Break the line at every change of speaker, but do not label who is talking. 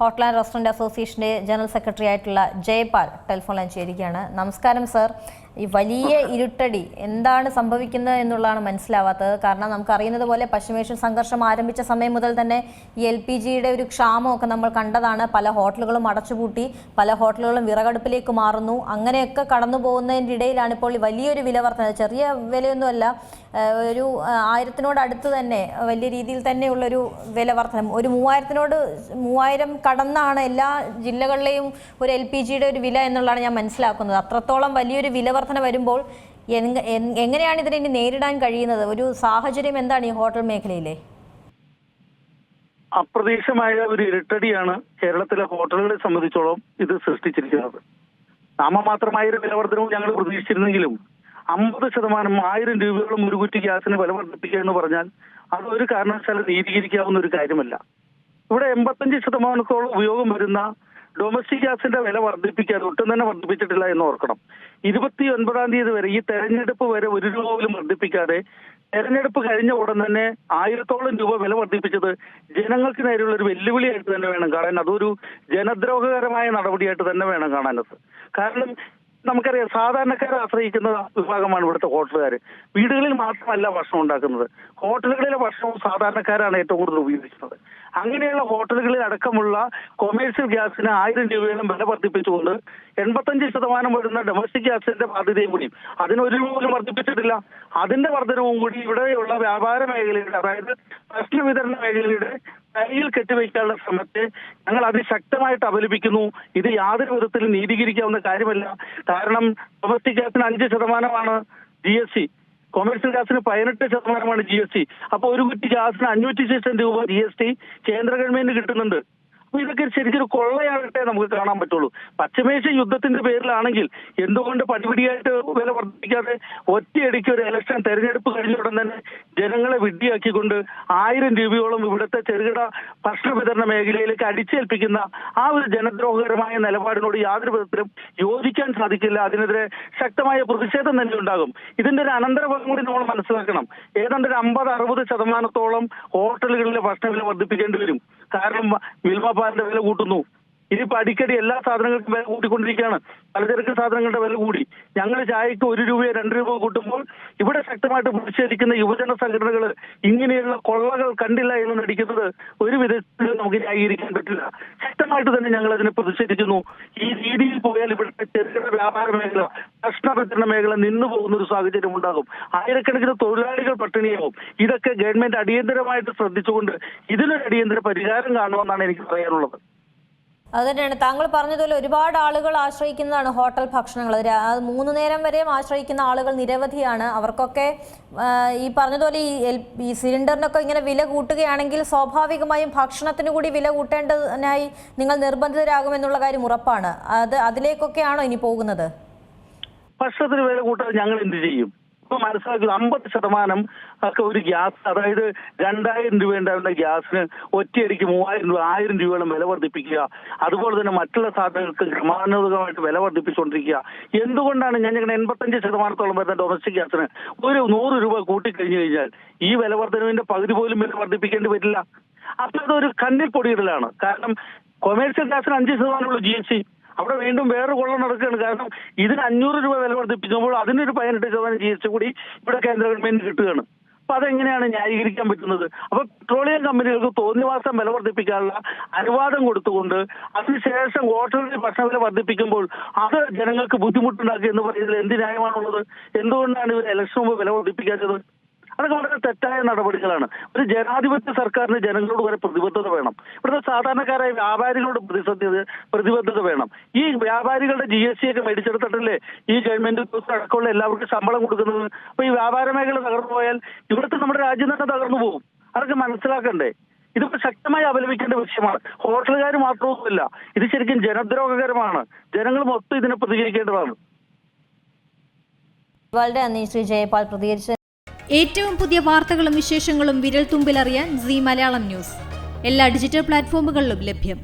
Hotel and restaurant അസോസിയേഷൻ്റെ general secretary ആയിട്ടുള്ള Jayapal telephone line ചേരുകയാണ്. നമസ്കാരം സർ. ഈ വലിയ ഇരുട്ടടി എന്താണ് സംഭവിക്കുന്നത് എന്നുള്ളതാണ് മനസ്സിലാവാത്തത്. കാരണം നമുക്കറിയുന്നത് പോലെ പശ്ചിമേഷ്യൻ സംഘർഷം ആരംഭിച്ച സമയം മുതൽ തന്നെ ഈ LPGയുടെ ഒരു ക്ഷാമമൊക്കെ നമ്മൾ കണ്ടതാണ്. പല ഹോട്ടലുകളും അടച്ചുപൂട്ടി, പല ഹോട്ടലുകളും വിറകടുപ്പിലേക്ക് മാറുന്നു. അങ്ങനെയൊക്കെ കടന്നു പോകുന്നതിൻ്റെ ഇടയിലാണ് ഇപ്പോൾ വലിയൊരു വില വർധന. ചെറിയ വിലയൊന്നുമല്ല, ഒരു 1000-നോട് അടുത്ത് തന്നെ വലിയ രീതിയിൽ തന്നെയുള്ളൊരു വില വർധനം. ഒരു 3000 കടന്നാണ് എല്ലാ ജില്ലകളിലെയും ഒരു LPGയുടെ ഒരു വില എന്നുള്ളതാണ് ഞാൻ മനസ്സിലാക്കുന്നത്. അത്രത്തോളം വലിയൊരു വില വർധന വരുമ്പോൾ എങ്ങനെയാണ് ഇതിനെ ഇനി നേരിടാൻ കഴിയുന്നത്? ഒരു സാഹചര്യം എന്താണ് ഈ ഹോട്ടൽ മേഖലയിലെ?
അപ്രതീക്ഷിതമായ ഒരു ഇരുട്ടടിയാണ് കേരളത്തിലെ ഹോട്ടലുകളെ സംബന്ധിച്ചോളം ഇത് സൃഷ്ടിച്ചിരിക്കുന്നത്. നാമമാത്രമായ ഒരു വിലവർദ്ധനവും ഞങ്ങൾ പ്രതീക്ഷിച്ചിരുന്നെങ്കിലും 50% 1000 രൂപയോളം ഒരു കുറ്റി ഗ്യാസിന് വില വർദ്ധിപ്പിക്കുക എന്ന് പറഞ്ഞാൽ അത് ഒരു കാരണവശാലും നീതീകരിക്കാവുന്ന ഒരു കാര്യമല്ല. ഇവിടെ 85% ഉപയോഗം വരുന്ന ഡൊമസ്റ്റിക് ഗ്യാസിന്റെ വില വർദ്ധിപ്പിക്കാതെ ഒട്ടും തന്നെ വർദ്ധിപ്പിച്ചിട്ടില്ല എന്ന് ഓർക്കണം. 29-ാം തീയതി വരെ, ഈ തെരഞ്ഞെടുപ്പ് വരെ 1 രൂപ പോലും വർദ്ധിപ്പിക്കാതെ തെരഞ്ഞെടുപ്പ് കഴിഞ്ഞ ഉടൻ തന്നെ 1000-ഓളം രൂപ വില വർദ്ധിപ്പിച്ചത് ജനങ്ങൾക്ക് നേരെയുള്ള ഒരു വെല്ലുവിളിയായിട്ട് തന്നെ വേണം കാണാൻ. അതൊരു ജനദ്രോഹകരമായ നടപടിയായിട്ട് തന്നെ വേണം കാണാനത്. കാരണം നമുക്കറിയാം, സാധാരണക്കാരെ ആശ്രയിക്കുന്ന വിഭാഗമാണ് ഇവിടുത്തെ ഹോട്ടലുകാർ. വീടുകളിൽ മാത്രമല്ല ഭക്ഷണം ഉണ്ടാക്കുന്നത്, ഹോട്ടലുകളിലെ ഭക്ഷണവും സാധാരണക്കാരാണ് ഏറ്റവും കൂടുതൽ ഉപയോഗിക്കുന്നത്. അങ്ങനെയുള്ള ഹോട്ടലുകളിൽ അടക്കമുള്ള കൊമേഴ്സ്യൽ ഗ്യാസിന് 1000 രൂപയോളം വില വർദ്ധിപ്പിച്ചുകൊണ്ട് 85% വരുന്ന ഡൊമസ്റ്റിക് ഗ്യാസിന്റെ ബാധ്യതയും കൂടി അതിന് 1 രൂപ പോലും വർദ്ധിപ്പിച്ചിട്ടില്ല. അതിന്റെ വർധനവും കൂടി ഇവിടെയുള്ള വ്യാപാര മേഖലയുടെ, അതായത് ഭക്ഷണ വിതരണ മേഖലയുടെ കയ്യിൽ കെട്ടിവയ്ക്കാനുള്ള ശ്രമത്തെ ഞങ്ങൾ അതിശക്തമായിട്ട് അപലപിക്കുന്നു. ഇത് യാതൊരു വിധത്തിലും നീതീകരിക്കാവുന്ന കാര്യമല്ല. കാരണം ഡൊമസ്റ്റിക് ഗ്യാസിന് 5% GST, കൊമേഴ്സ്യൽ ഗ്യാസിന് 18% GST. അപ്പോൾ ഒരു കുറ്റി ഗ്യാസിന് 500 രൂപ GST കേന്ദ്ര ഗവൺമെന്റ് കിട്ടുന്നുണ്ട്. അപ്പൊ ഇതൊക്കെ ശരിക്കും കൊള്ളയായിട്ടേ നമുക്ക് കാണാൻ പറ്റുള്ളൂ. പശ്ചിമേഷ്യൻ യുദ്ധത്തിന്റെ പേരിലാണെങ്കിൽ എന്തുകൊണ്ട് പടിപടിയായിട്ട് വില വർദ്ധിപ്പിക്കാതെ ഒറ്റയടിക്ക് ഒരു ഇലക്ഷൻ തെരഞ്ഞെടുപ്പ് കഴിഞ്ഞ ഉടൻ തന്നെ ജനങ്ങളെ വിഡ്ഢിയാക്കിക്കൊണ്ട് 1000 രൂപയോളം ഇവിടുത്തെ ചെറുകിട ഭക്ഷണ വിതരണ മേഖലയിലേക്ക് അടിച്ചേൽപ്പിക്കുന്ന ആ ഒരു ജനദ്രോഹകരമായ നിലപാടിനോട് യാതൊരു വിധത്തിലും യോജിക്കാൻ സാധിക്കില്ല. അതിനെതിരെ ശക്തമായ പ്രതിഷേധം തന്നെ ഉണ്ടാകും. ഇതിന്റെ ഒരു അനന്തരഫലം കൂടി നമ്മൾ മനസ്സിലാക്കണം. ഏതാണ്ട് ഒരു 50-60% ഹോട്ടലുകളിലെ ഭക്ഷണ വില വർദ്ധിപ്പിക്കേണ്ടി വരും. കാരണം വിൽമപ്പാലിന്റെ വില കൂട്ടുന്നു. ഇനിയിപ്പോ അടിക്കടി എല്ലാ സാധനങ്ങൾക്കും വില കൂട്ടിക്കൊണ്ടിരിക്കുകയാണ്. പലചരക്ക് സാധനങ്ങളുടെ വില കൂടി. ഞങ്ങൾ ചായക്ക് 1 രൂപയോ 2 രൂപ കൂട്ടുമ്പോൾ ഇവിടെ ശക്തമായിട്ട് പ്രതിഷേധിക്കുന്ന യുവജന സംഘടനകൾ ഇങ്ങനെയുള്ള കൊള്ളകൾ കണ്ടില്ല എന്ന് നടിക്കുന്നത് ഒരു വിധത്തിലും നമുക്ക് ന്യായീകരിക്കാൻ പറ്റില്ല. ശക്തമായിട്ട് തന്നെ ഞങ്ങൾ അതിനെ പ്രതിഷേധിക്കുന്നു. ഈ രീതിയിൽ പോയാൽ ഇവിടുത്തെ ചെറുകിട വ്യാപാര മേഖല, ഭക്ഷണ വിതരണ മേഖല നിന്നു പോകുന്ന ഒരു സാഹചര്യം ഉണ്ടാകും. ആയിരക്കണക്കിന് തൊഴിലാളികൾ പട്ടിണിയാവും. ഇതൊക്കെ ഗവൺമെന്റ് അടിയന്തരമായിട്ട് ശ്രദ്ധിച്ചുകൊണ്ട് ഇതിനൊരു അടിയന്തര പരിഹാരം കാണുമെന്നാണ് എനിക്ക് പറയാനുള്ളത്.
അത് തന്നെയാണ് താങ്കൾ പറഞ്ഞതുപോലെ ഒരുപാട് ആളുകൾ ആശ്രയിക്കുന്നതാണ് ഹോട്ടൽ ഭക്ഷണങ്ങൾ. 3 നേരം വരെയും ആശ്രയിക്കുന്ന ആളുകൾ നിരവധിയാണ്. അവർക്കൊക്കെ ഈ പറഞ്ഞതുപോലെ ഈ സിലിണ്ടറിനൊക്കെ ഇങ്ങനെ വില കൂട്ടുകയാണെങ്കിൽ സ്വാഭാവികമായും ഭക്ഷണത്തിന് കൂടി വില കൂട്ടേണ്ടതിനായി നിങ്ങൾ നിർബന്ധിതരാകുമെന്നുള്ള കാര്യം ഉറപ്പാണ്. അതിലേക്കൊക്കെയാണോ ഇനി പോകുന്നത്?
ഭക്ഷണത്തിന് വില കൂട്ടാൻ ഞങ്ങൾ എന്ത് ചെയ്യും? ഇപ്പൊ മനസ്സിലാക്കുക, 50% ഒക്കെ ഒരു ഗ്യാസ്, അതായത് 2000 രൂപ ഉണ്ടായിരുന്ന ഗ്യാസിന് ഒറ്റയടിക്ക് 3000 രൂപ 1000 രൂപയോളം വില വർദ്ധിപ്പിക്കുക. അതുപോലെ തന്നെ മറ്റുള്ള സാധനങ്ങൾക്ക് ക്രമാനുഗതമായിട്ട് വില വർദ്ധിപ്പിച്ചുകൊണ്ടിരിക്കുക. എന്തുകൊണ്ടാണ് ഞാൻ 85% വരുന്ന ഡൊമസ്റ്റിക് ഗ്യാസിന് ഒരു 100 രൂപ കൂട്ടിക്കഴിഞ്ഞു കഴിഞ്ഞാൽ ഈ വില വർധനവിന്റെ പകുതി പോലും വില വർദ്ധിപ്പിക്കേണ്ടി വരില്ല? അപ്പൊ അതൊരു കണ്ണിൽ പൊടിയിടലാണ്. കാരണം കൊമേഴ്സ്യൽ ഗ്യാസിന് 5% GST, അവിടെ വീണ്ടും വേറെ കൊള്ള നടക്കുകയാണ്. കാരണം ഇതിന് 500 രൂപ വില വർദ്ധിപ്പിക്കുമ്പോൾ അതിനൊരു 18% GST കൂടി ഇവിടെ കേന്ദ്ര ഗവൺമെന്റ് കിട്ടുകയാണ്. അപ്പൊ അതെങ്ങനെയാണ് ന്യായീകരിക്കാൻ പറ്റുന്നത്? അപ്പൊ പെട്രോളിയം കമ്പനികൾക്ക് തോന്നിവാസം വില വർദ്ധിപ്പിക്കാനുള്ള അനുവാദം കൊടുത്തുകൊണ്ട് അതിനുശേഷം ഹോട്ടലിൽ ഭക്ഷണ വില വർദ്ധിപ്പിക്കുമ്പോൾ അത് ജനങ്ങൾക്ക് ബുദ്ധിമുട്ടുണ്ടാക്കി എന്ന് പറയുന്നത് എന്ത് ന്യായമാണുള്ളത്? എന്തുകൊണ്ടാണ് ഇവർ ഇലക്ഷൻ മുമ്പ് വില വർദ്ധിപ്പിക്കാത്തത്? അതൊക്കെ വളരെ തെറ്റായ നടപടികളാണ്. ഒരു ജനാധിപത്യ സർക്കാരിന് ജനങ്ങളോട് വരെ പ്രതിബദ്ധത വേണം. ഇവിടുത്തെ സാധാരണക്കാരായ വ്യാപാരികളോട് പ്രതിബദ്ധത വേണം. ഈ വ്യാപാരികളുടെ GST ഒക്കെ മേടിച്ചെടുത്തിട്ടല്ലേ ഈ ഗവൺമെന്റ് അടക്കമുള്ള എല്ലാവർക്കും ശമ്പളം കൊടുക്കുന്നത്? അപ്പൊ ഈ വ്യാപാര മേഖല തകർന്നു പോയാൽ ഇവിടുത്തെ നമ്മുടെ രാജ്യം തന്നെ തകർന്നു പോകും. അതൊക്കെ മനസ്സിലാക്കണ്ടേ? ഇതിപ്പോ ശക്തമായി അപലപിക്കേണ്ട വിഷയമാണ്. ഹോട്ടലുകാർ മാത്രമൊന്നുമില്ല, ഇത് ശരിക്കും ജനദ്രോഹകരമാണ്. ജനങ്ങൾ മൊത്തം ഇതിനെ പ്രതികരിക്കേണ്ടതാണ്.
വളരെ നന്ദി ശ്രീ ജയപാൽ പ്രതികരിച്ച.
ഏറ്റവും പുതിയ വാർത്തകളും വിശേഷങ്ങളും വിരൽ തുമ്പിലറിയാൻ സീ മലയാളം ന്യൂസ് എല്ലാ ഡിജിറ്റൽ പ്ലാറ്റ്ഫോമുകളിലും ലഭ്യം.